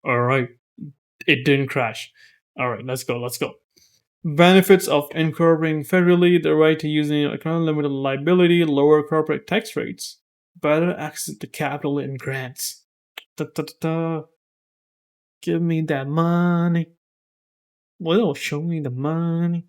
All right, it didn't crash. All right, let's go. Let's go. Benefits of incorporating federally: the right to use an account, limited liability, lower corporate tax rates, better access to capital and grants. Da, da, da, da. Give me that money. Well, show me the money.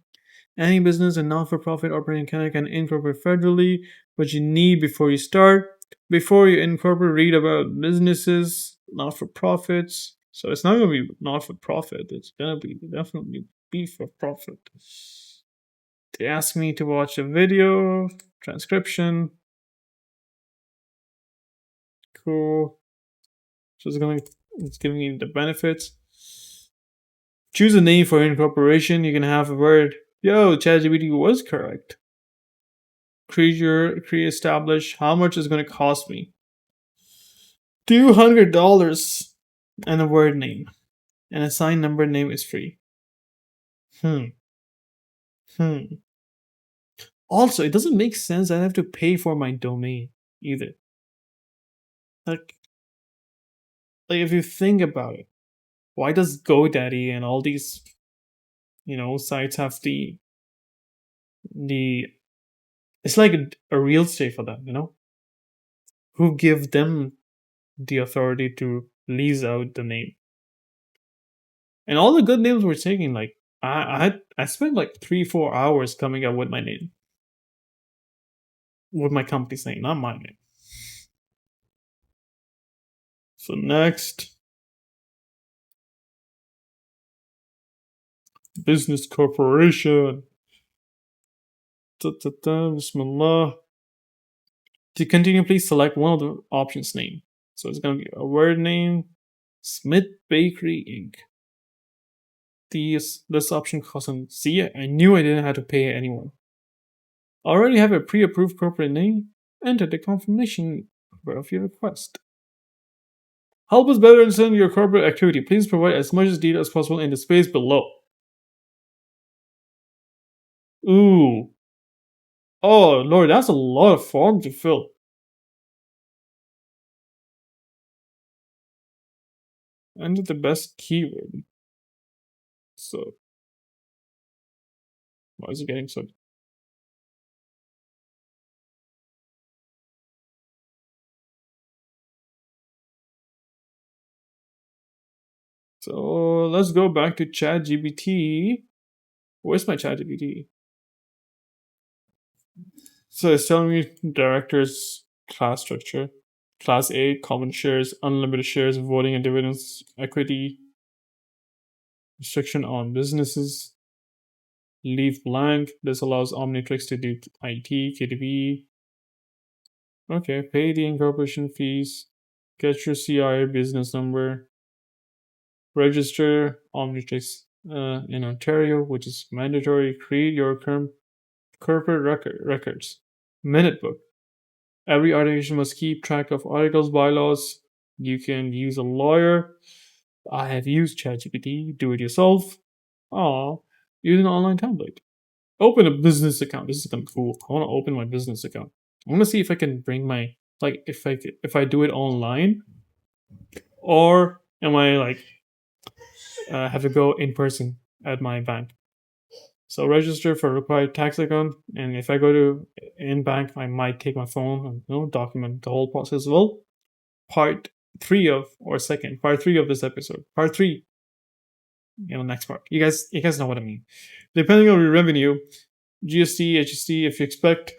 Any business and not-for-profit operating in Canada can incorporate federally. What you need before you start, before you incorporate, read about businesses, not-for-profits. So it's not going to be not-for-profit. It's going to be definitely be for profit. They ask me to watch a video, transcription. Cool. So it's giving me the benefits. Choose a name for incorporation. You can have a word. Yo, ChatGPT was correct. Create establish. How much is going to cost me? $200 and a word name. And a sign number name is free. Hmm. Hmm. Also, it doesn't make sense. I have to pay for my domain either. Like, like if you think about it, why does GoDaddy and all these sites have the it's like a real estate for them, who give them the authority to lease out the name. And all the good names we're taking, like I spent like 3-4 hours coming up with my name, with my company's name, not my name. So next, business corporation. Bismillah. To continue, please select one of the options name. So it's gonna be a word name, Smith Bakery Inc. This option costs on. See, I knew I didn't have to pay anyone. Already have a pre-approved corporate name. Enter the confirmation of your request. Help us better understand your corporate activity. Please provide as much detail as possible in the space below. Ooh. Oh, Lord, that's a lot of form to fill. Enter the best keyword. So, why is it getting so? So, let's go back to ChatGPT. Where's my ChatGPT? So, it's telling me directors class structure. Class A, common shares, unlimited shares, voting and dividends, equity, restriction on businesses, leave blank. This allows Omnitryx to do IT, KDB. Okay, pay the incorporation fees, get your CRA business number, register Omnitryx in Ontario, which is mandatory, create your corporate records, minute book. Every organization must keep track of articles, bylaws. You can use a lawyer. I have used ChatGPT, do it yourself. Use an online template. Open a business account. This is kind of cool. I want to open my business account. I want to see if I can bring my if I do it online, or am I have to go in person at my bank. So register for required tax account, and if I go to in bank, I might take my phone and document the whole process. Well, part three of this episode. Part three, next part. You guys know what I mean. Depending on your revenue, GST, HST, if you expect.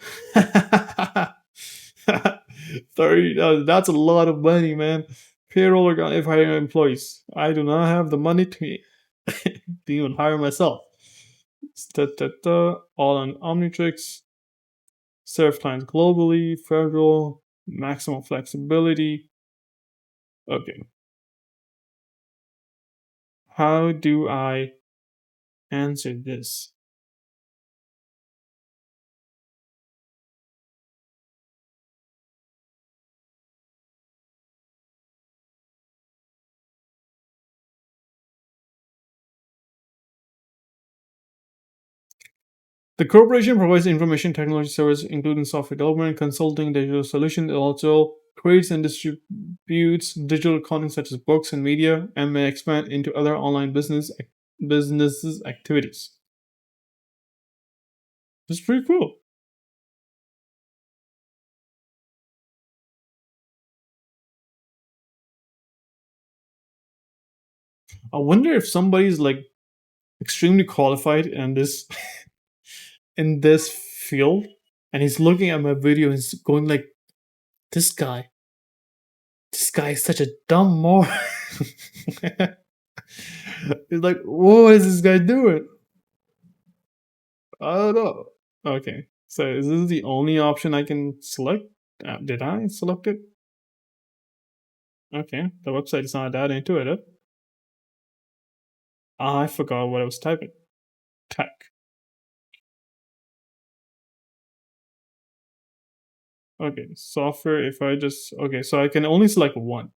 30, that's a lot of money, man. Payroll or if hiring employees. I do not have the money to even hire myself. All on Omnitryx. Serve clients globally, federal, maximum flexibility. Okay. How do I answer this? The corporation provides information technology services, including software development, consulting, digital solutions. It also creates and distributes digital content such as books and media, and may expand into other online businesses activities. It's pretty cool. I wonder if somebody's like extremely qualified in this in this field, and he's looking at my video and he's going like, "This guy, this guy is such a dumb moron." He's like, "What is this guy doing?" I don't know. Okay, so is this the only option I can select? Did I select it? Okay, the website is not that intuitive. I forgot what I was typing. Tech. Okay, software. If I just okay, so I can only select one.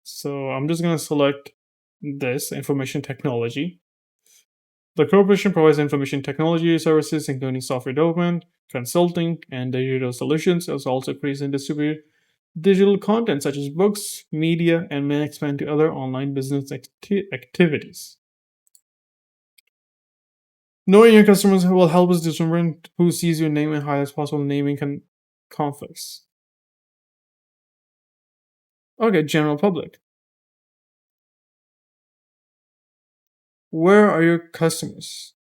So I'm just gonna select this information technology. The corporation provides information technology services, including software development, consulting, and digital solutions. It also creates and distributes digital content such as books, media, and may expand to other online business activities. Knowing your customers will help us determine who sees your name and highest possible naming conflicts. Okay, general public. Where are your customers?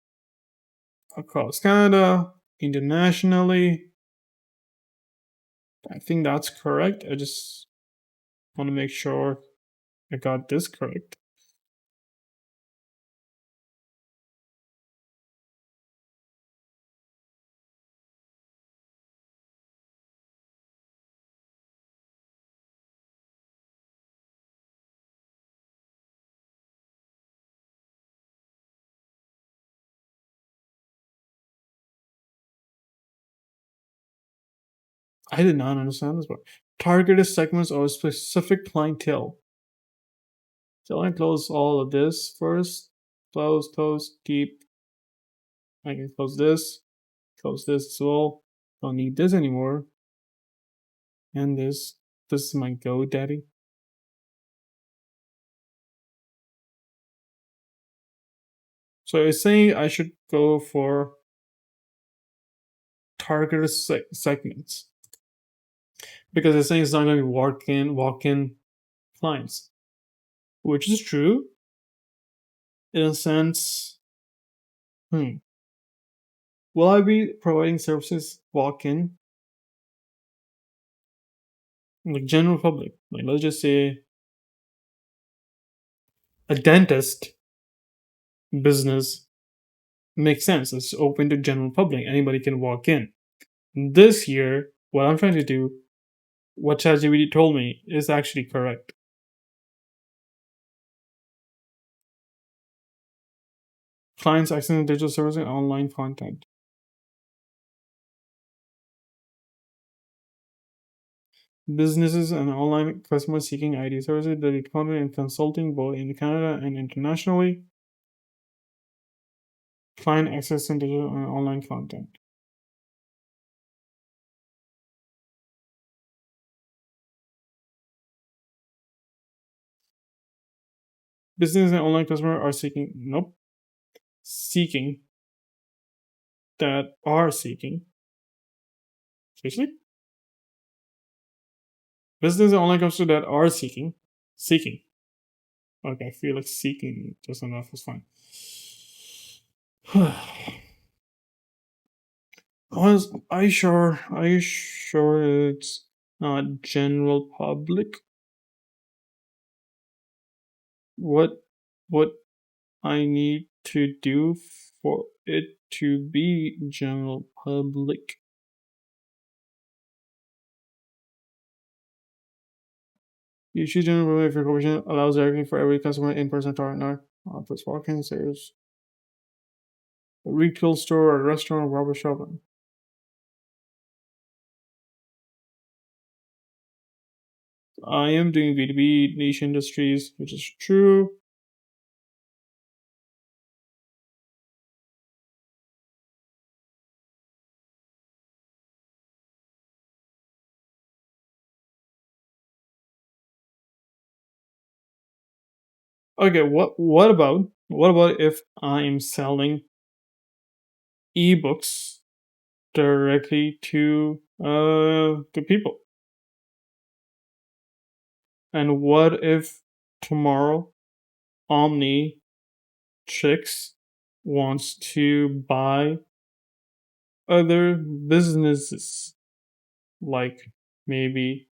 Across Canada, internationally. I think that's correct. I just want to make sure I got this correct. I did not understand this part. Targeted segments or specific clientele. So I close all of this first. Close, keep. I can close this as well. Don't need this anymore. And this is my GoDaddy. So it's saying I should go for targeted segments because it's saying it's not going to be walk-in clients, which is true in a sense. Will I be providing services walk-in, like general public? Like let's just say a dentist business makes sense. It's open to general public. Anybody can walk in. This year, what I'm trying to do, what ChatGPT told me, is actually correct. Clients accessing digital services and online content. Businesses and online customers seeking IT services, digital content and consulting both in Canada and internationally. Client accessing digital and online content. Business and online customers are seeking, nope, seeking that are seeking. Seriously? Business and online customers that are seeking. Okay, I feel like seeking just enough is fine. Are you sure it's not general public? What what I need to do for it to be general public? You choose general public if your corporation allows everything for every customer in person partner. Office walk-in sales. A retail store, a restaurant, a barber shop. I am doing B2B niche industries, which is true. Okay, what about if I'm selling ebooks directly to people? And what if tomorrow Omnitryx wants to buy other businesses, like maybe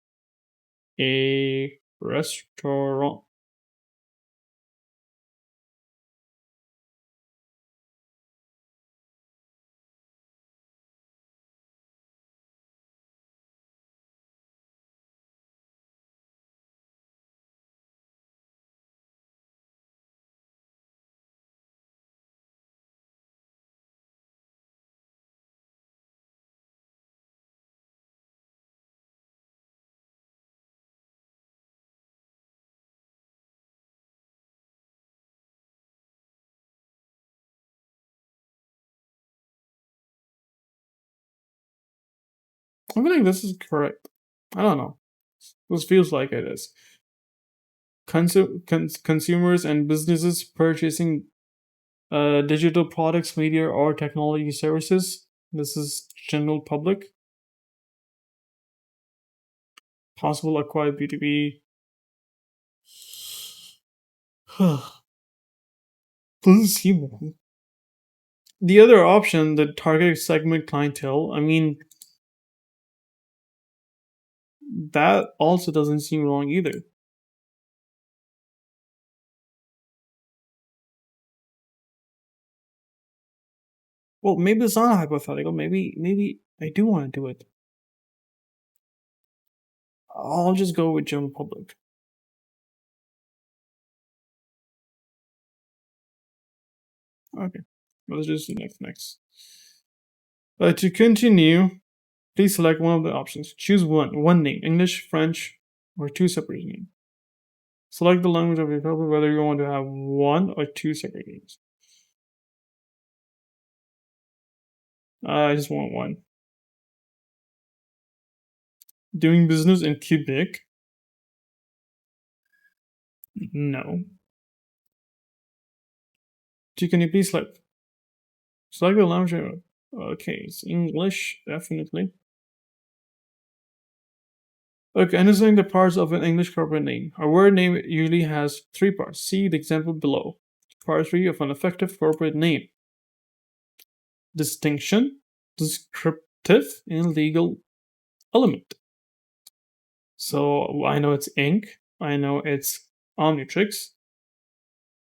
a restaurant? I feel like this is correct. I don't know. This feels like it is. Consumers and businesses purchasing digital products, media, or technology services. This is general public. Possible acquired B2B. Doesn't seem wrong. The other option, the target segment clientele, I mean, that also doesn't seem wrong either. Well, maybe it's not a hypothetical. Maybe I do want to do it. I'll just go with general public. Okay. Let's just do next. To continue, please select one of the options. Choose one name, English, French, or two separate names. Select the language of your preference, whether you want to have one or two separate names. I just want one. Doing business in Quebec? No. Can you please select the language? Okay, it's English, definitely. Okay, understanding the parts of an English corporate name. A word name usually has three parts. See the example below. Part 3 of an effective corporate name: distinction, descriptive, and legal element. So I know it's Inc. I know it's Omnitrix.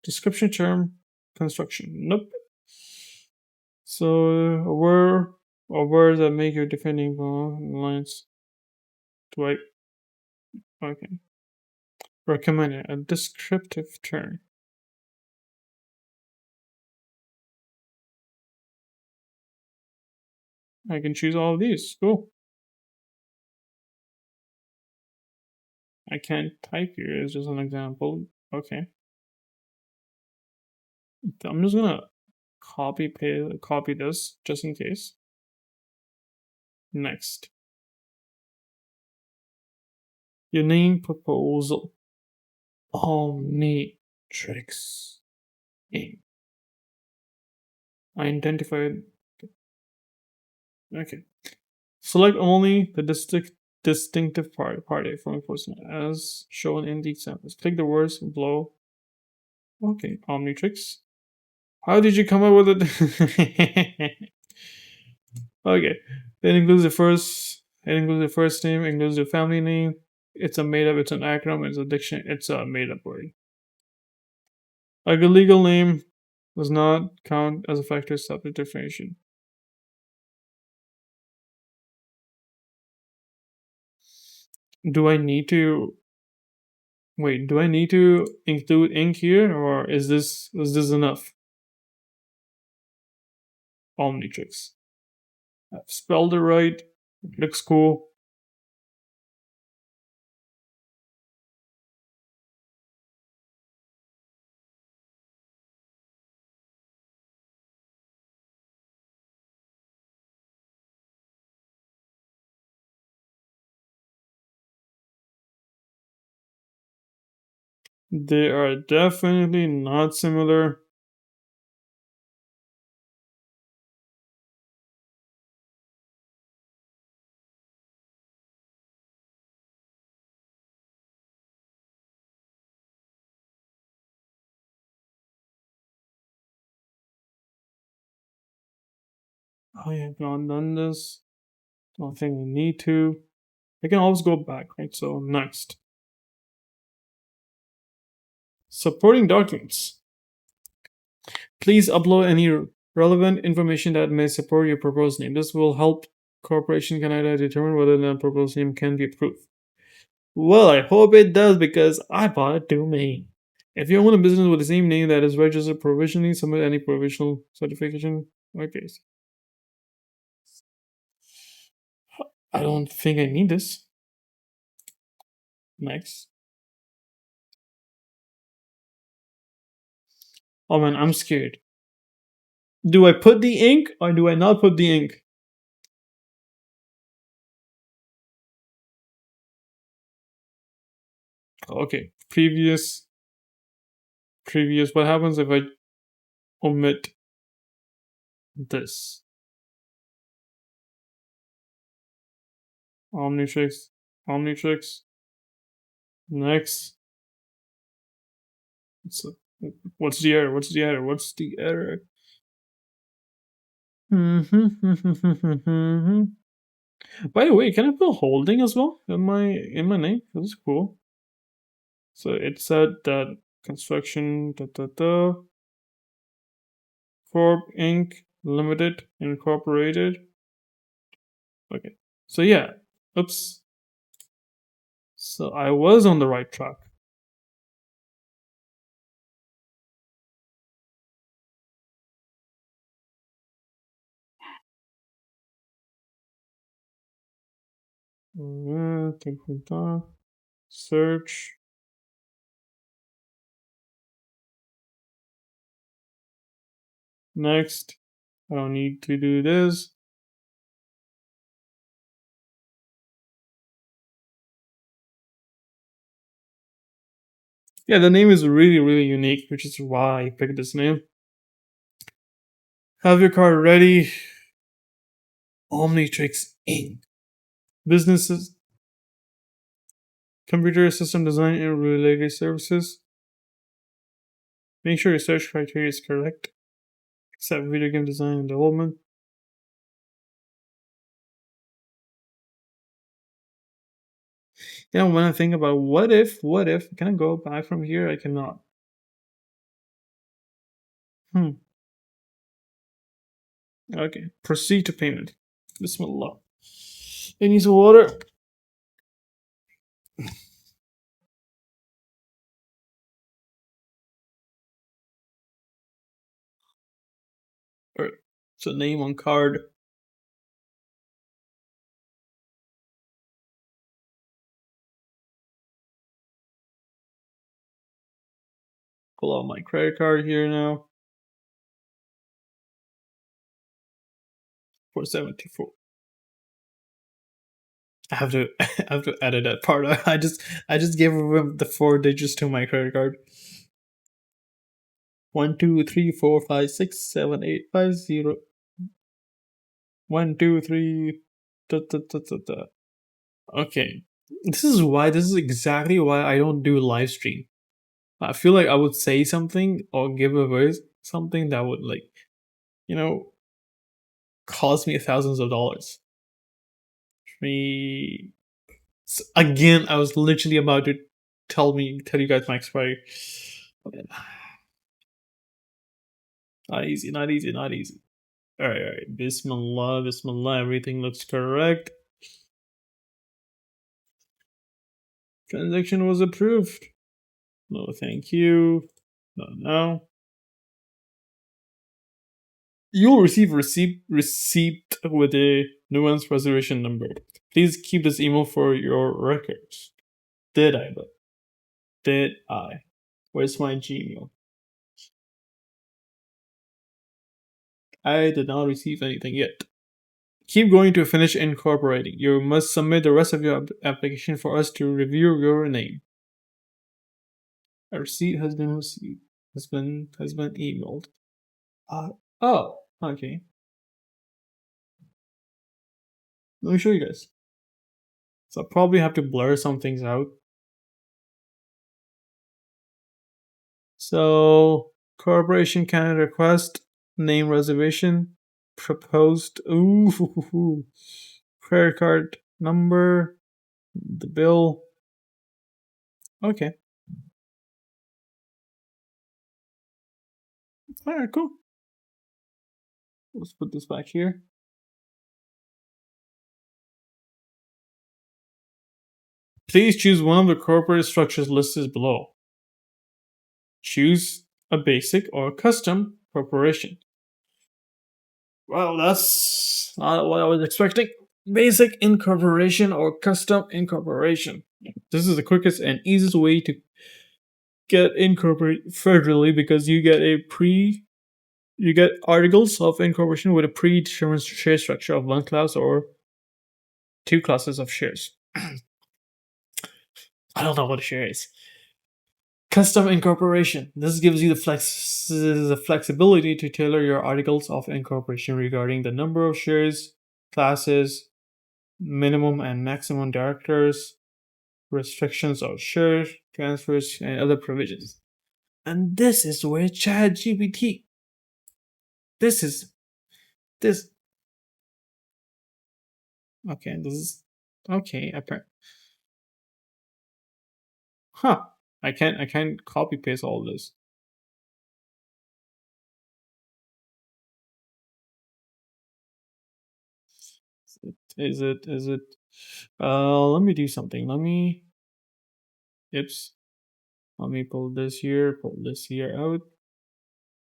Description term, construction. Nope. So a word that make your defending lines. Do I? Okay. Recommended a descriptive term. I can choose all of these. Cool. I can't type here. It's just an example. Okay. I'm just gonna copy this just in case. Next. Your name proposal. Omnitrix. Inc. I identified. Okay. Select only the distinctive party from enforcement as shown in the examples. Click the words below. Okay, Omnitrix. How did you come up with it? Okay. It includes the first name, includes the family name. It's it's an acronym, it's a made up word. Like a legal name does not count as a factor of separate definition. Do I need to do I need to include ink here, or is this enough? Omnitrix. I've spelled it right. It looks cool. They are definitely not similar. I have not done this. Don't think we need to. I can always go back, right? So next. Supporting documents. Please upload any relevant information that may support your proposed name. This will help Corporation Canada determine whether the proposed name can be approved. Well, I hope it does because I bought a domain. If you own a business with the same name that is registered provisionally, submit any provisional certification. Okay. I don't think I need this. Next. Oh man, I'm scared. Do I put the ink or do I not put the ink? Okay. Previous. What happens if I omit this? Omnitryx. Omnitryx. Next. So, what's the error? What's the error? What's the error? By the way, can I put holding as well in my name? That's cool. So it said that construction Corp Inc. Limited Incorporated. Okay. So yeah. Oops. So I was on the right track. Search. Next. I don't need to do this. Yeah, the name is really, really unique, which is why I picked this name. Have your card ready. Omnitryx Inc. Businesses, computer system design and related services. Make sure your search criteria is correct. Except video game design and development. You know, when I think about what if, can I go back from here? I cannot. Okay, proceed to payment. Bismillah. It needs water. Alright, so name on card. Pull out my credit card here now. 474. I have to I have to edit that part. I just gave him the 4 digits to my credit card. 1 2 3 4 5 6 7 8 5 0. 1 2 3. Da, da, da, da, da. Okay, this is exactly why I don't do live stream. I feel like I would say something or give a voice something that would you know cost me thousands of dollars. Me again. I was literally about to tell you guys my expiry. Okay. Not easy, not easy, not easy. Alright, alright. Bismillah, Bismillah. Everything looks correct. Transaction was approved. No, thank you. No, no. You'll receive receipt with a nuance reservation number. Please keep this email for your records. Did I? But did I? Where's my Gmail? I did not receive anything yet. Keep going to finish incorporating. You must submit the rest of your application for us to review your name. A receipt has been received. Has been emailed. Uh, oh, okay. Let me show you guys. So I'll probably have to blur some things out. So corporation can request name reservation proposed. Ooh, credit card number, the bill. Okay, all right, cool. Let's put this back here. Please choose one of the corporate structures listed below. Choose a basic or custom corporation. Well, that's not what I was expecting. Basic incorporation or custom incorporation. This is the quickest and easiest way to get incorporated federally because you get articles of incorporation with a predetermined share structure of one class or two classes of shares. I don't know what a share is. Custom incorporation. This gives you the flexibility to tailor your articles of incorporation regarding the number of shares, classes, minimum and maximum directors, restrictions of shares, transfers, and other provisions. And this is where ChatGPT. This is this. Okay, this is okay. Huh. I can't copy paste all this. Is it let me do something. Oops. Let me pull this here out.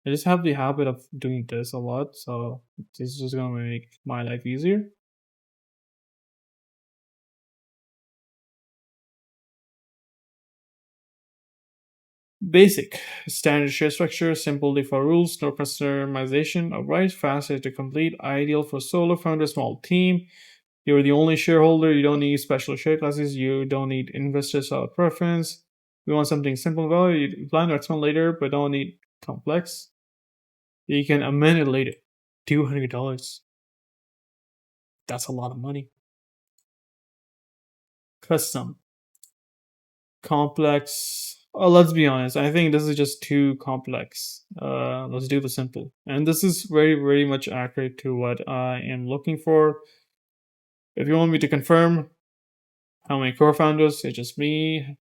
I just have the habit of doing this a lot, so this is just gonna make my life easier. Basic. Standard share structure, simple default rules, no customization. Alright, faster to complete, ideal for solo founder, small team. You're the only shareholder, you don't need special share classes, you don't need investor style preference. We want something simple value, you plan to expand later, but don't need complex. You can amend it later. $200. That's a lot of money. Custom. Complex. Oh, let's be honest. I think this is just too complex. Let's do the simple. And this is very, very much accurate to what I am looking for. If you want me to confirm how many co-founders, it's just me.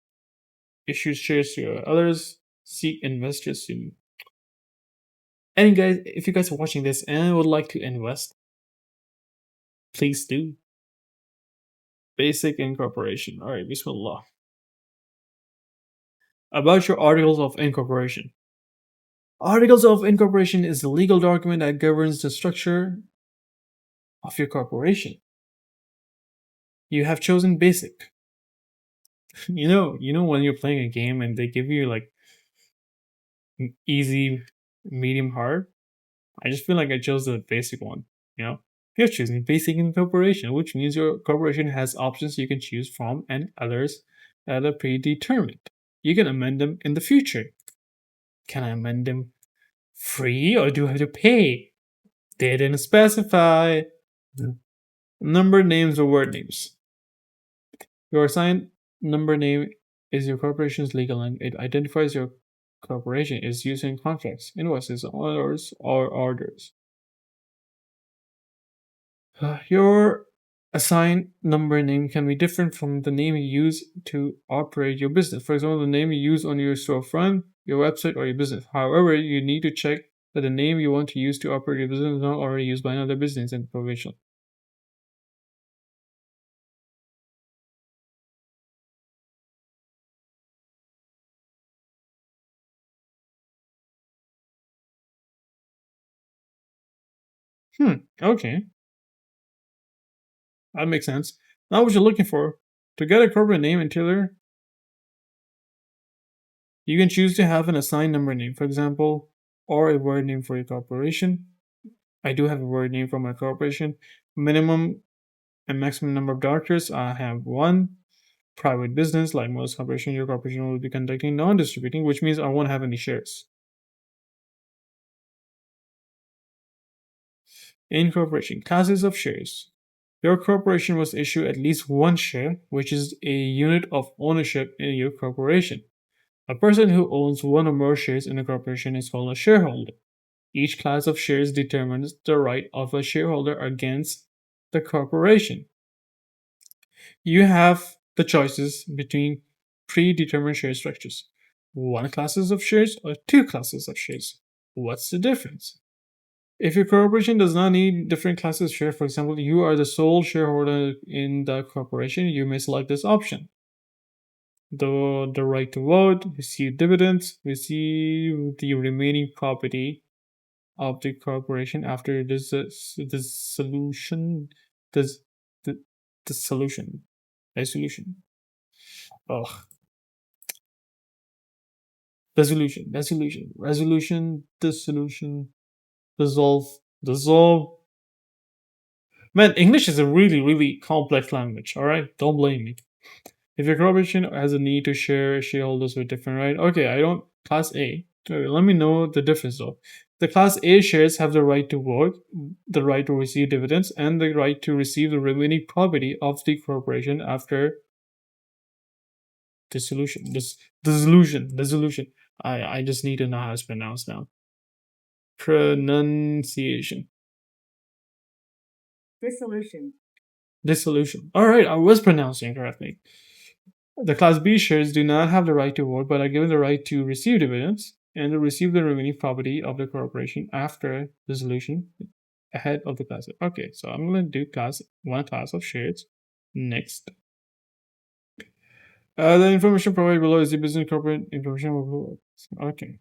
Issue shares to others. Seek investors to. And guys, if you guys are watching this and would like to invest, please do. Basic incorporation. All right, Bismillah. About your articles of incorporation. Articles of incorporation is the legal document that governs the structure of your corporation. You have chosen basic. You know when you're playing a game and they give you like easy, medium, hard. I just feel like I chose the basic one. You're choosing basic incorporation, which means your corporation has options you can choose from and others that are predetermined. You can amend them in the future. Can I amend them free or do I have to pay? They didn't specify. Number names or word names. Your assigned number name is your corporation's legal name. It identifies your corporation is used in contracts, invoices, orders, or orders. Your assigned number name can be different from the name you use to operate your business. For example, the name you use on your storefront, your website, or your business. However, you need to check that the name you want to use to operate your business is not already used by another business and provision. Okay. That makes sense. Now what you're looking for. To get a corporate name in Taylor, you can choose to have an assigned number name, for example, or a word name for your corporation. I do have a word name for my corporation. Minimum and maximum number of directors, I have one. private business, like most corporation, your corporation will be conducting non-distributing, which means I won't have any shares. Incorporation classes of shares. Your corporation must issue at least one share, which is a unit of ownership in your corporation. A person who owns one or more shares in a corporation is called a shareholder. Each class of shares determines the right of a shareholder against the corporation. You have the choices between predetermined share structures: one classes of shares or two classes of shares. What's the difference? If your corporation does not need different classes of shares, for example, you are the sole shareholder in the corporation, you may select this option. The right to vote, receive dividends, receive the remaining property of the corporation after this solution, this the solution, resolution. Oh, resolution, dissolution, dissolve. Man, English is a really, really complex language. All right, don't blame me. If your corporation has a need to share shareholders with different right, okay, I don't class A. Let me know the difference though. The class A shares have the right to vote, the right to receive dividends, and the right to receive the remaining property of the corporation after dissolution. Dissolution. I just need to know how it's pronounced now. Pronunciation. Dissolution. All right, I was pronouncing correctly. The Class B shares do not have the right to vote, but are given the right to receive dividends and to receive the remaining property of the corporation after dissolution ahead of the Class A. Okay, so I'm going to do one class of shares. Next. The information provided below is the business corporate information. Okay.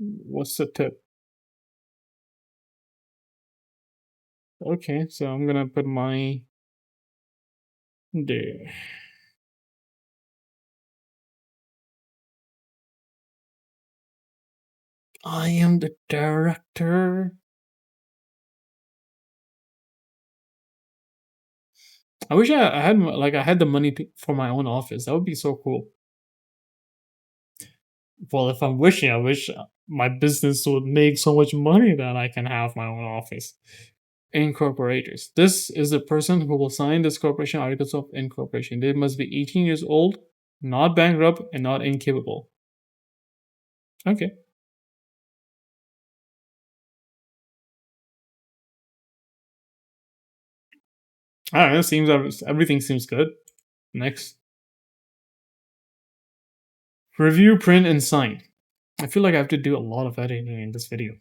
What's the tip? Okay, so I'm going to put my there. I am the director. I wish I had I had the money for my own office. That would be so cool. Well, if I'm wishing, I wish my business would make so much money that I can have my own office. Incorporators. This is the person who will sign this corporation articles of incorporation. They must be 18 years old, not bankrupt, and not incapable. Okay. I don't know. Seems everything seems good. Next. Review, print, and sign. I feel like I have to do a lot of editing in this video.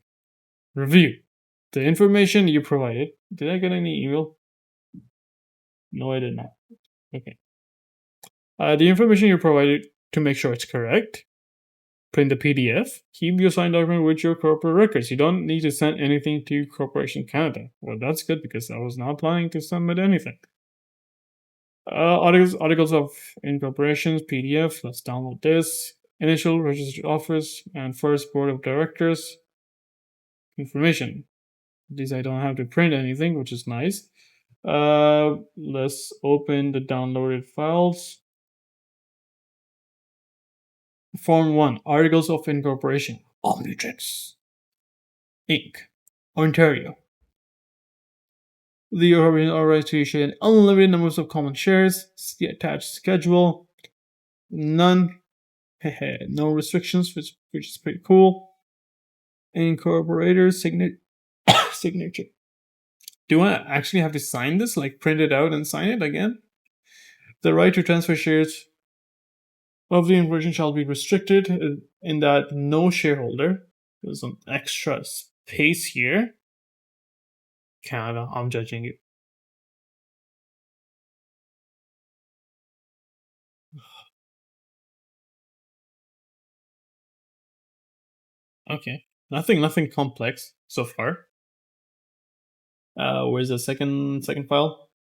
Review. The information you provided. Did I get any email? No, I did not. Okay. The information you provided to make sure it's correct. Print the PDF. Keep your signed document with your corporate records. You don't need to send anything to Corporation Canada. Well, that's good because I was not planning to submit anything. Articles of incorporations, PDF. Let's download this. Initial registered office and first board of directors. Information. These I don't have to print anything, which is nice. Let's open the downloaded files. Form 1. Articles of Incorporation. Omnitryx. Inc. Ontario. The European authorized to issue an unlimited numbers of common shares. The attached schedule. None. No restrictions, which is pretty cool. Incorporator's signature. Do I actually have to sign this? Like print it out and sign it again? The right to transfer shares of the incorporation shall be restricted in that no shareholder. There's some extra space here. Canada, I'm judging you. Okay, nothing complex so far. Where's the second file?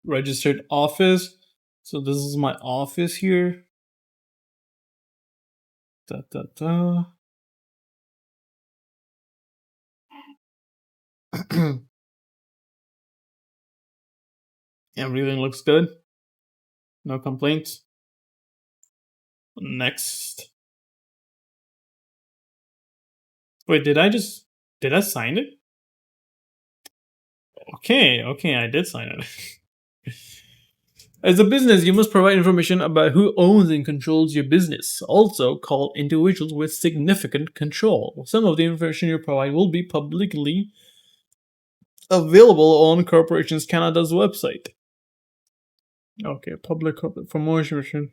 Registered office. So this is my office here. Da, da, da. Everything looks good. No complaints. Next. Wait, did I sign it? Okay, I did sign it. As a business, you must provide information about who owns and controls your business, also called individuals with significant control. Some of the information you provide will be publicly available on Corporations Canada's website. Okay, public corporate for more information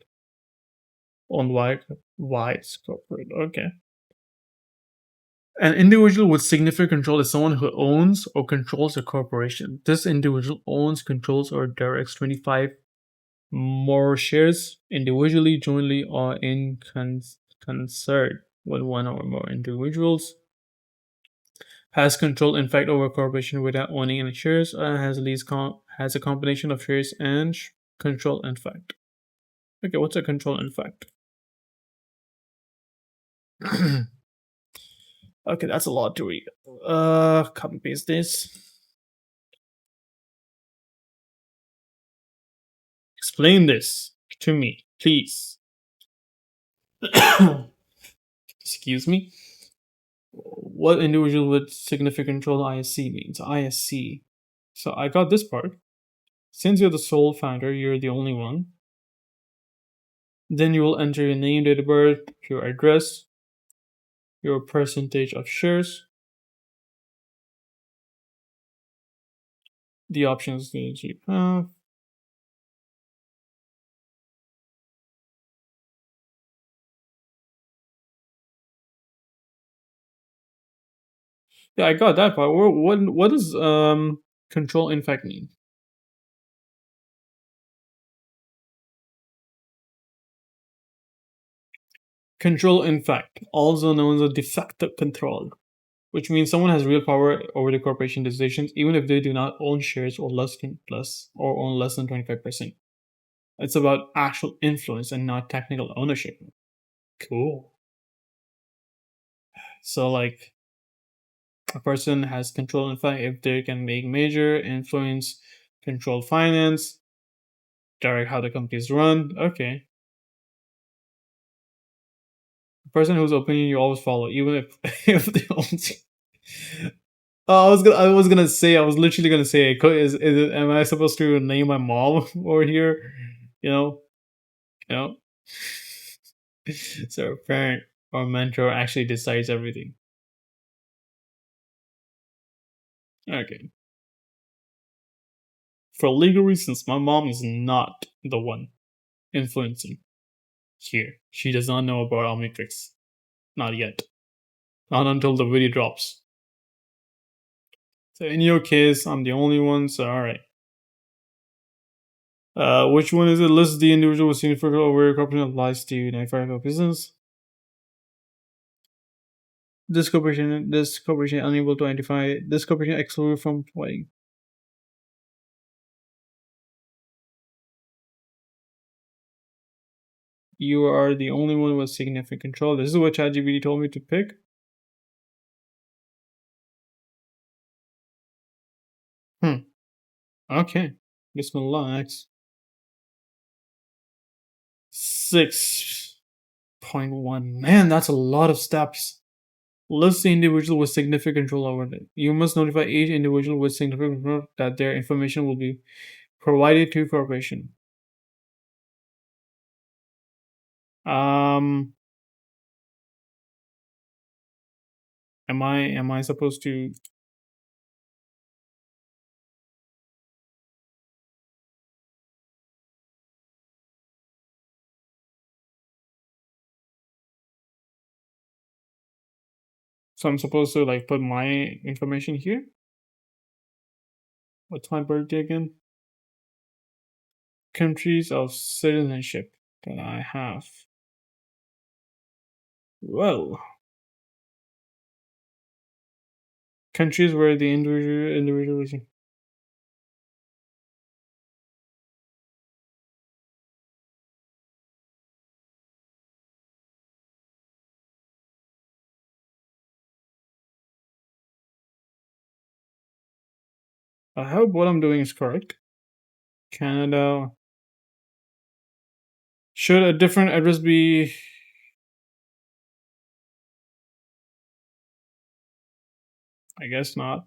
on Wise corporate. Okay. An individual with significant control is someone who owns or controls a corporation. This individual owns, controls, or directs 25 more shares individually, jointly, or in concert with one or more individuals. Has control, in fact, over a corporation without owning any shares, or has at least has a combination of shares and control, in fact. Okay, what's a control, in fact? Okay, that's a lot to read. Copy paste this. Explain this to me, please. Excuse me. What individual with significant control ISC means? ISC. So I got this part. Since you're the sole founder, you're the only one. Then you will enter your name, date of birth, your address, your percentage of shares, the options that you have. Yeah, I got that part. What does control in fact mean? Control in fact, also known as de facto control, which means someone has real power over the corporation decisions, even if they do not own shares or own less than 25%. It's about actual influence and not technical ownership. Cool. So like a person has control in fact if they can make major influence, control finance, direct how the company is run. Okay. A person whose opinion you always follow, even if if they own. I was gonna say, I was literally gonna say, am I supposed to name my mom over here? You know, you know. So a parent or mentor actually decides everything. Okay. For legal reasons, my mom is not the one influencing here. She does not know about Omnitryx. Not yet. Not until the video drops. So in your case, I'm the only one, so alright. Which one is it? List the individual with significant over corporation applies to 95 of business. This corporation unable to identify this corporation excluded from playing. You are the only one with significant control. This is what ChatGPT told me to pick. Okay. Bismillah. Next. 6.1. Man, that's a lot of steps. List the individual with significant control over it. You must notify each individual with significant control that their information will be provided to corporation. Um, am I supposed to? So I'm supposed to like put my information here. What's my birthday again? Countries of citizenship that I have. Well, countries where the individual is. I hope what I'm doing is correct. Canada. Should a different address be? I guess not.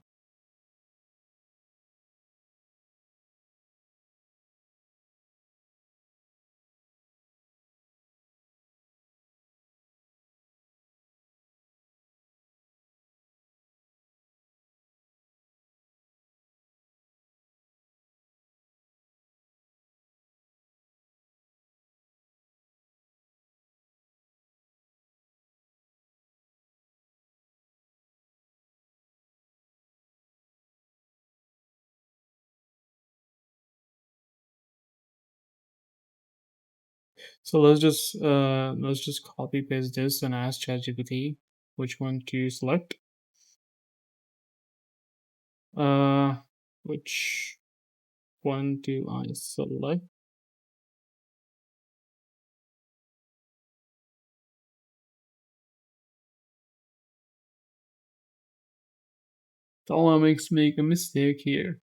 So let's just copy paste this and ask ChatGPT which one to select. Uh, which one do I select? Don't want to make a mistake here.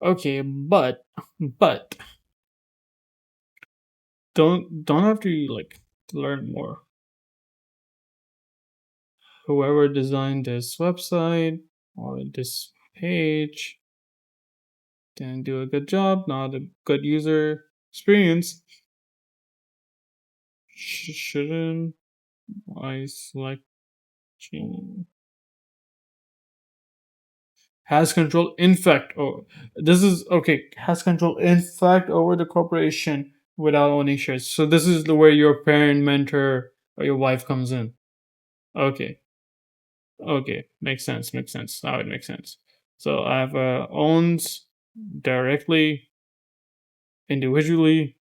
Okay, but don't have to like learn more. Whoever designed this website or this page didn't do a good job, not a good user experience. Shouldn't I select change? Has control in fact, oh, this is okay, has control in fact over the corporation without owning shares. So this is the where your parent, mentor, or your wife comes in. Okay, okay, makes sense, now it makes sense. So I have owns directly, individually,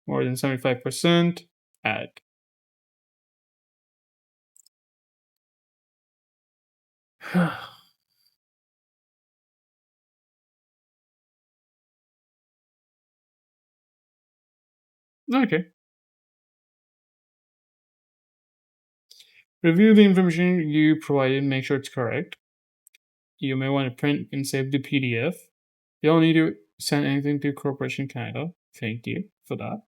more than 75%, add. Okay, review the information you provided, make sure it's correct. You may want to print and save the PDF. You don't need to send anything to Corporation Canada. Thank you for that.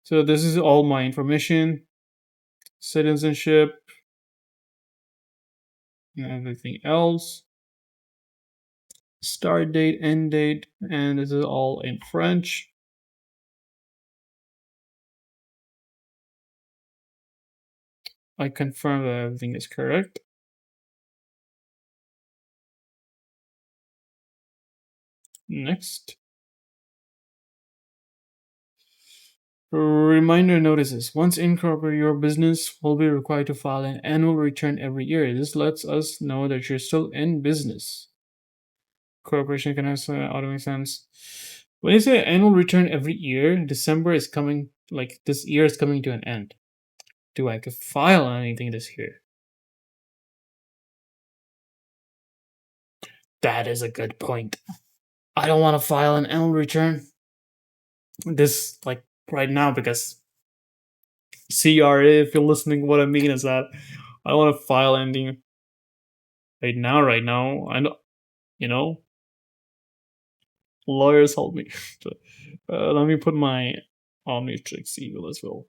So this is all my information, citizenship, and everything else. Start date, end date, and this is all in French. I confirm that everything is correct. Next. Reminder notices. Once incorporated, your business will be required to file an annual return every year. This lets us know that you're still in business. Corporation can also automate sense. When you say annual return every year, December is coming, like this year is coming to an end. Do I have to file anything this year? That is a good point. I don't want to file an annual return this like right now because CRA, if you're listening, what I mean is that I don't want to file anything right now. Right now, I know, you know, lawyers help me. Let me put my Omnitryx email as well,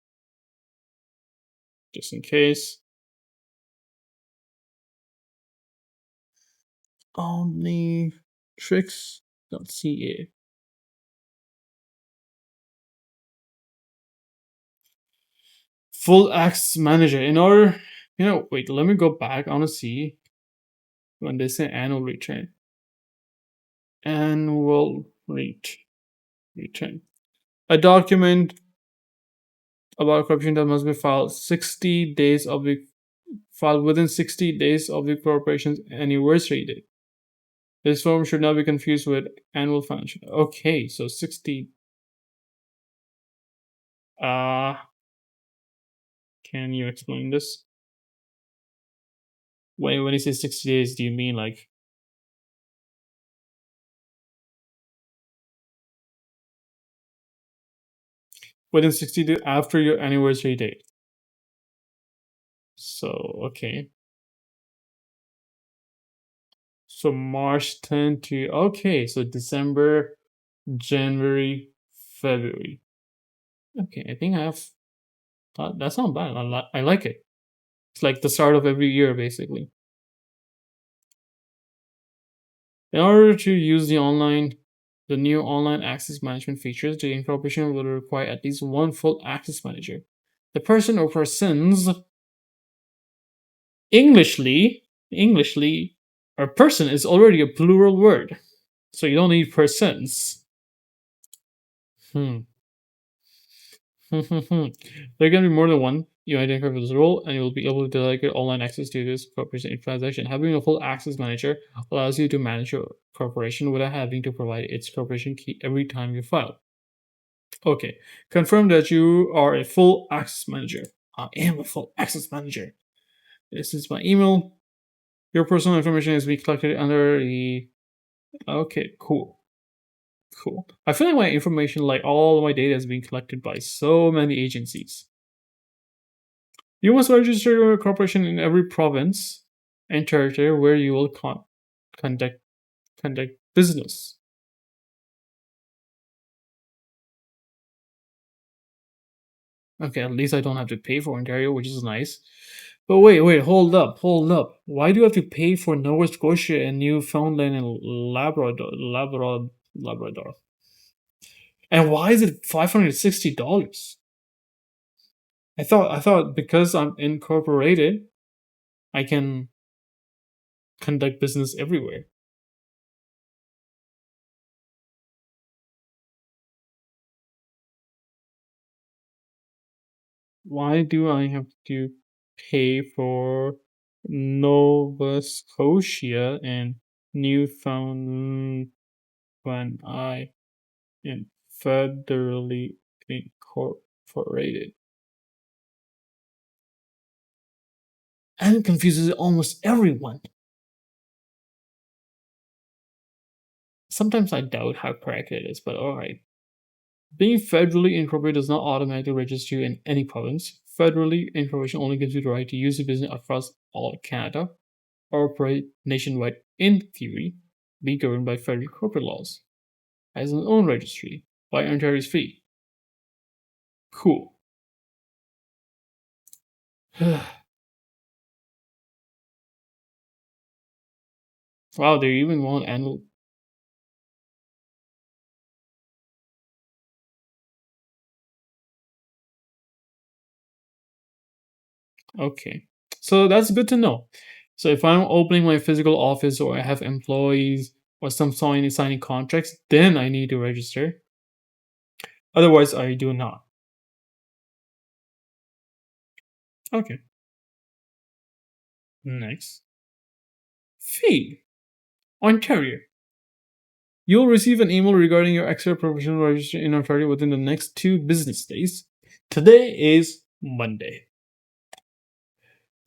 just in case. Omnitryx.ca. Full access manager. In order, wait, let me go back. I want to see when they say annual return. Annual return. A document about corruption that must be filed 60 days of the filed within 60 days of the corporation's anniversary date. This form should not be confused with annual financial. Okay, so 60. Uh, can you explain this? When you say 60 days, do you mean like within 60 days after your anniversary date. So, okay. So March 10 to, okay, so December, January, February. Okay, I think I have, that's not bad. I like it. It's like the start of every year, basically. In order to use the new online access management features, the incorporation will require at least one full access manager. The person or persons, Englishly, or person is already a plural word, so you don't need persons. Hmm. There are going to be more than one. You identify this role, and you will be able to delegate online access to this corporation transaction. Having a full access manager allows you to manage your corporation without having to provide its corporation key every time you file. Okay, confirm that you are a full access manager. I am a full access manager. This is my email. Your personal information is being collected under the. Okay, cool. Cool. I feel like my information, like all my data, is being collected by so many agencies. You must register your corporation in every province and territory where you will conduct conduct business. Okay, at least I don't have to pay for Ontario, which is nice. But wait, hold up. Why do you have to pay for Nova Scotia and Newfoundland and Labrador? And why is it $560? I thought because I'm incorporated, I can conduct business everywhere. Why do I have to pay for Nova Scotia and Newfoundland when I am federally incorporated? And it confuses almost everyone. Sometimes I doubt how correct it is, but alright. Being federally incorporated does not automatically register you in any province. Federally incorporation only gives you the right to use the business across all Canada, operate nationwide in theory, be governed by federal corporate laws, has its own registry, by Ontario's fee. Cool. Wow, they even want annual. Okay. So that's good to know. So if I'm opening my physical office or I have employees or some signing contracts, then I need to register. Otherwise, I do not. Okay. Next. Fee. Ontario. You'll receive an email regarding your extra professional registration in Ontario within the next 2 business days. Today is Monday.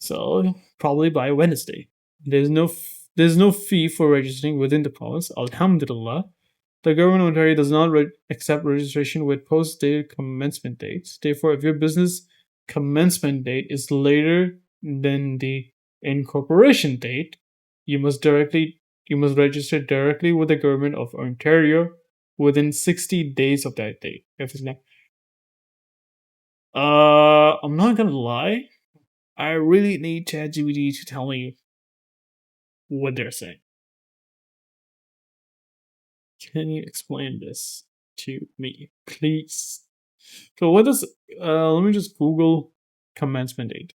So probably by Wednesday. There's no fee for registering within the province. Alhamdulillah. The government of Ontario does not accept registration with post-dated commencement dates. Therefore, if your business commencement date is later than the incorporation date, you must register directly with the government of Ontario within 60 days of that date. If it's not, I'm not gonna lie. I really need ChatGPT to tell me what they're saying. Can you explain this to me, please? So what does let me just Google commencement date.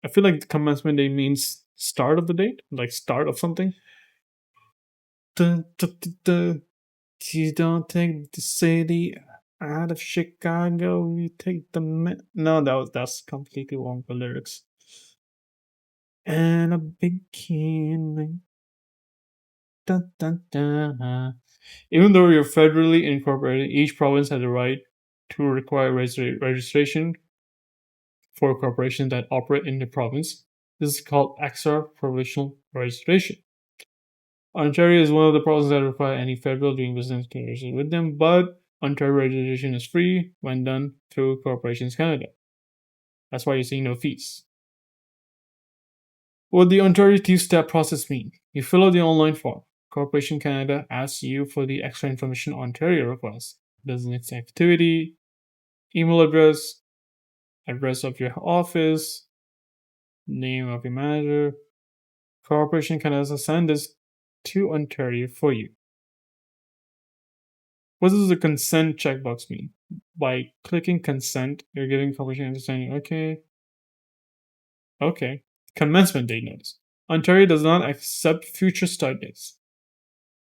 I feel like the commencement date means start of the date, like start of something. Dun, dun, dun, dun. You don't take the city out of Chicago, you take the no, that's completely wrong for lyrics. And a beginning. Dun, dun, dun. Even though you're federally incorporated, each province has the right to require registration for corporations that operate in the province. This is called extra provincial registration. Ontario is one of the provinces that require any federal doing business connection with them, but Ontario registration is free when done through Corporations Canada. That's why you're seeing no fees. What the Ontario two-step process mean? You fill out the online form. Corporation Canada asks you for the extra information Ontario requests: business activity, email address, address of your office, name of your manager. Corporation Canada send this to Ontario for you. What does the consent checkbox mean? By clicking consent, you're giving Corporation understanding, okay. Commencement date notice. Ontario does not accept future start dates.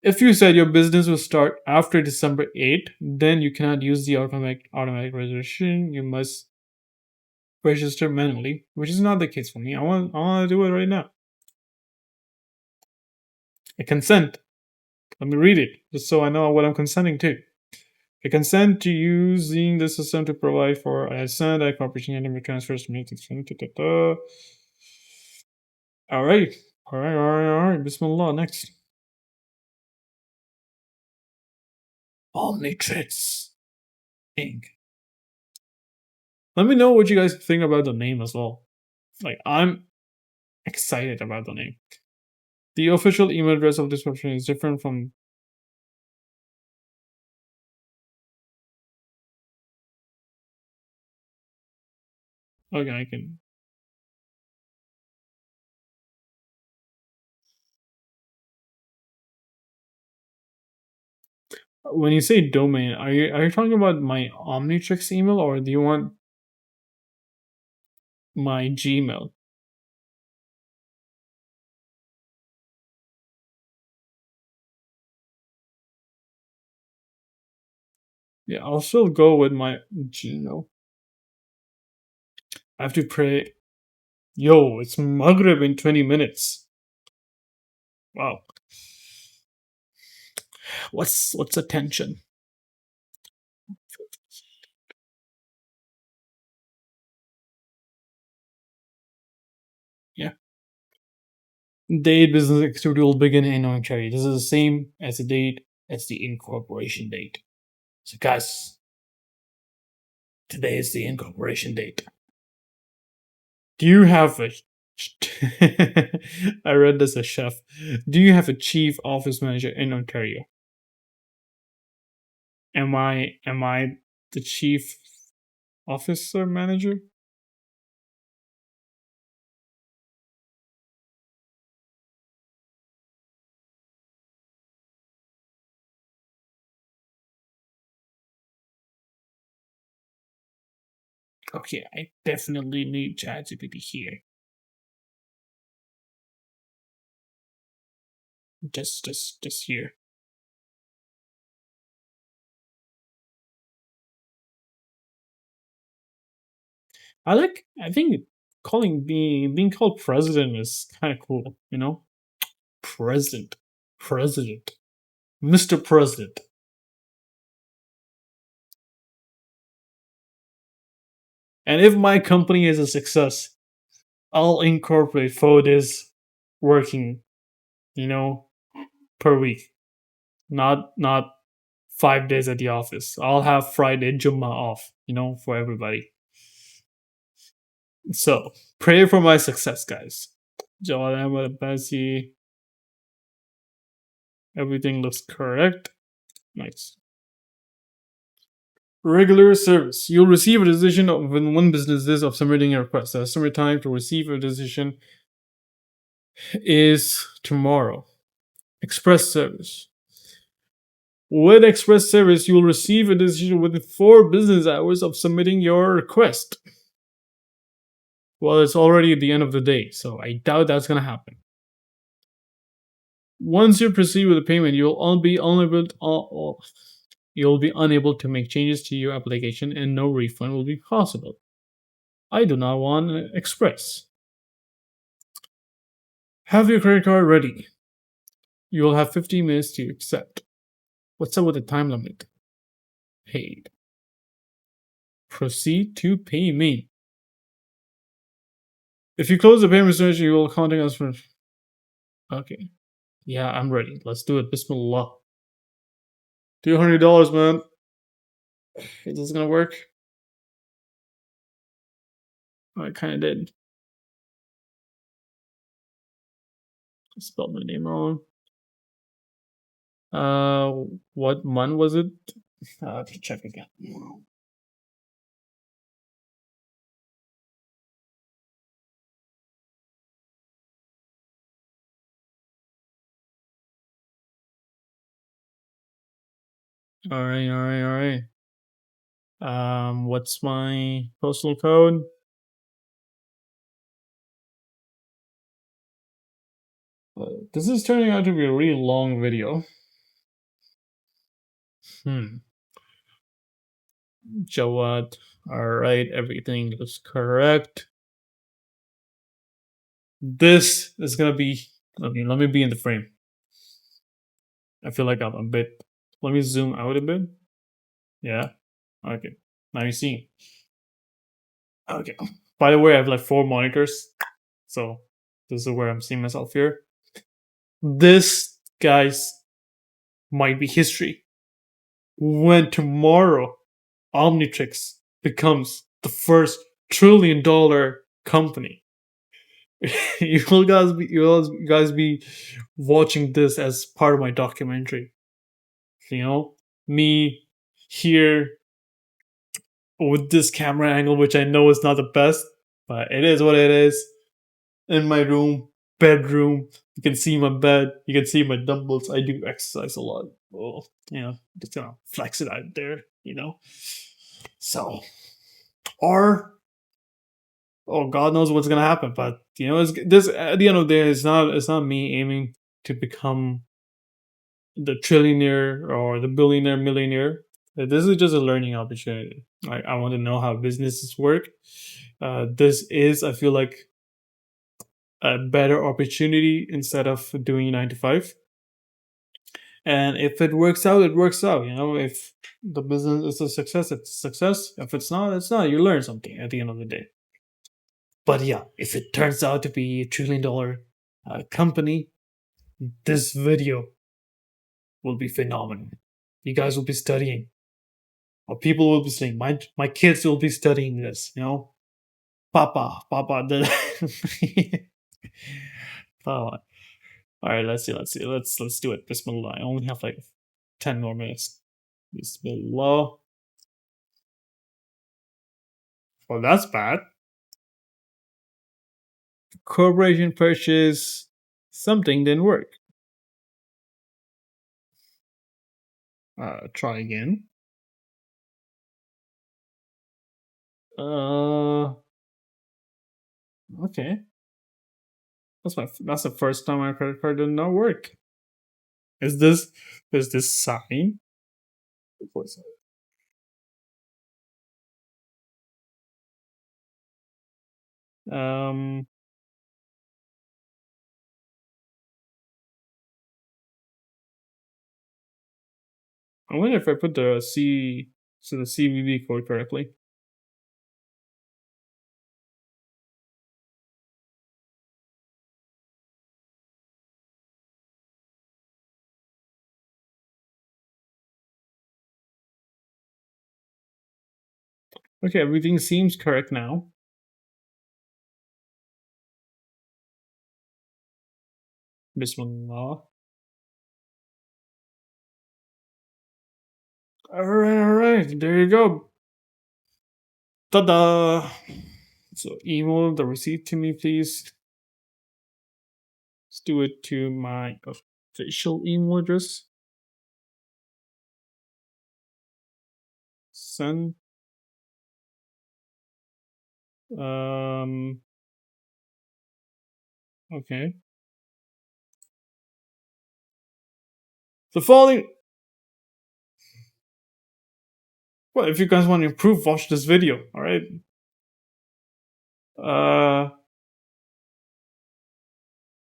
If you said your business will start after December 8th, then you cannot use the automatic registration. You must register manually, which is not the case for me. I want to do it right now. I consent. Let me read it, just so I know what I'm consenting to. I consent to using the system to provide for ISED, corporation enemy transfers to make it. All right. All right. Bismillah. Next. Omnitryx Inc. Let me know what you guys think about the name as well. Like, I'm excited about the name. The official email address of this website is different from. Okay, I can. When you say domain, are you talking about my Omnitrix email, or do you want my Gmail? Yeah, I'll still go with my Gmail. I have to pray. Yo, it's Maghrib in 20 minutes. Wow. What's attention? Yeah. Date business activity will begin in Ontario. This is the same as the date as the incorporation date. So guys, today is the incorporation date. Do you have a I read this as chef. Do you have a chief office manager in Ontario? Am I the chief officer manager? Okay, I definitely need ChatGPT here. Just here. I think calling being called president is kind of cool, you know? President. President. Mr. President. And if my company is a success, I'll incorporate 4 days working, you know, per week. Not 5 days at the office. I'll have Friday Jummah off, for everybody. So pray for my success, guys. Jawad Ahmed Abbasi. Everything looks correct. Nice. Regular service. You'll receive a decision within 1 business days of submitting a request. The estimate time to receive a decision is tomorrow. Express service. With express service, you will receive a decision within 4 business hours of submitting your request. Well, it's already at the end of the day, so I doubt that's going to happen. Once you proceed with the payment, you'll be unable to make changes to your application, and no refund will be possible. I do not want express. Have your credit card ready. You will have 15 minutes to accept. What's up with the time limit? Paid. Proceed to payment. If you close the payment session, you will contact us for. Okay. Yeah, I'm ready. Let's do it. Bismillah. $200, man. Is this gonna work? Oh, I kind of did. I spelled my name wrong. What month was it? I have to check again. All right, all right, all right. What's my postal code? This is turning out to be a really long video. Hmm. Jawad. All right, everything is correct. This is gonna be. Let me be in the frame. I feel like I'm a bit. Let me zoom out a bit. Yeah. Okay. Now you see. Okay. By the way, I have like 4 monitors, so this is where I'm seeing myself here. This, guys, might be history. When tomorrow Omnitryx becomes the first $1 trillion company, you guys be watching this as part of my documentary. You know, me here with this camera angle, which I know is not the best, but it is what it is. In my room, bedroom, you can see my bed, you can see my dumbbells. I do exercise a lot. Well, just gonna flex it out there, So, or oh, God knows what's gonna happen, but it's this at the end of the day. It's not me aiming to become the trillionaire or the billionaire millionaire. This is just a learning opportunity. I want to know how businesses work. This is, I feel like, a better opportunity instead of doing 9 to 5. And if it works out, it works out. If the business is a success, it's a success. If it's not, it's not. You learn something at the end of the day. But yeah, if it turns out to be $1 trillion company, this video will be phenomenal. You guys will be studying, or people will be studying. My kids will be studying this. Papa, Papa. All right, let's see. Let's do it. Bismillah. I only have like 10 more minutes. Bismillah. Well, that's bad. Corporation purchase something didn't work. Try again. Okay. That's the first time my credit card did not work. Is this sign? Um, I wonder if I put the CVV code correctly. Okay, everything seems correct now. Bismillah. All right. There you go. Ta-da! So email the receipt to me, please. Let's do it to my official email address. Send. Okay. The following. Well, if you guys want to improve, watch this video. All right.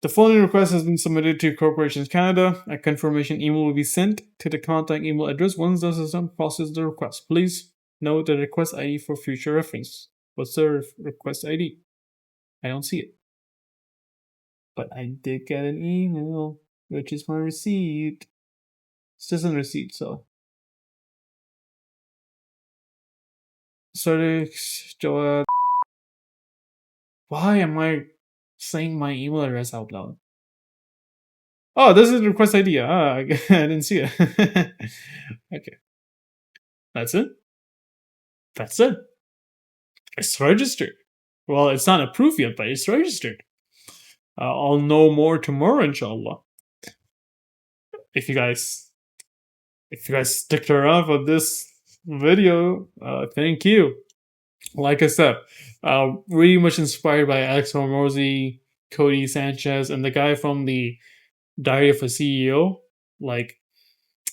The following request has been submitted to Corporations Canada. A confirmation email will be sent to the contact email address once the system processes the request. Please note the request ID for future reference. What's the request ID? I don't see it. But I did get an email, which is my receipt. It's just a receipt, so Sardix Joa. Why am I saying my email address out loud? Oh, this is the request ID. I didn't see it. Okay, that's it. That's it. It's registered. Well, it's not approved yet, but it's registered. I'll know more tomorrow, inshallah. If you guys, if you guys stick around for this video, thank you. Like I said, really much inspired by Alex Hormozy, Cody Sanchez, and the guy from the Diary of a CEO. Like,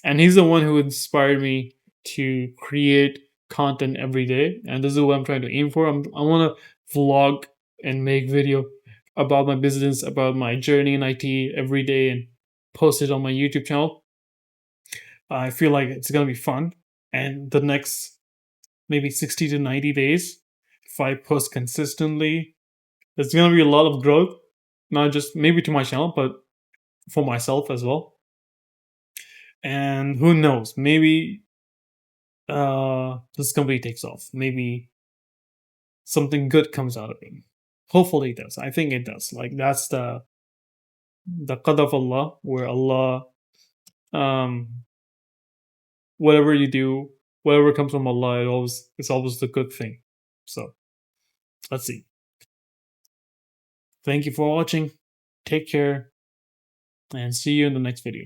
and he's the one who inspired me to create content every day. And this is what I'm trying to aim for. I want to vlog and make video about my business, about my journey in IT every day, and post it on my YouTube channel. I feel like it's gonna be fun. And the next maybe 60 to 90 days, if I post consistently, there's gonna be a lot of growth. Not just maybe to my channel, but for myself as well. And who knows, maybe this company takes off. Maybe something good comes out of it. Hopefully it does. I think it does. Like that's the qadr of Allah, where Allah, um, whatever you do, whatever comes from Allah, it's always the good thing. So let's see. Thank you for watching. Take care, and see you in the next video.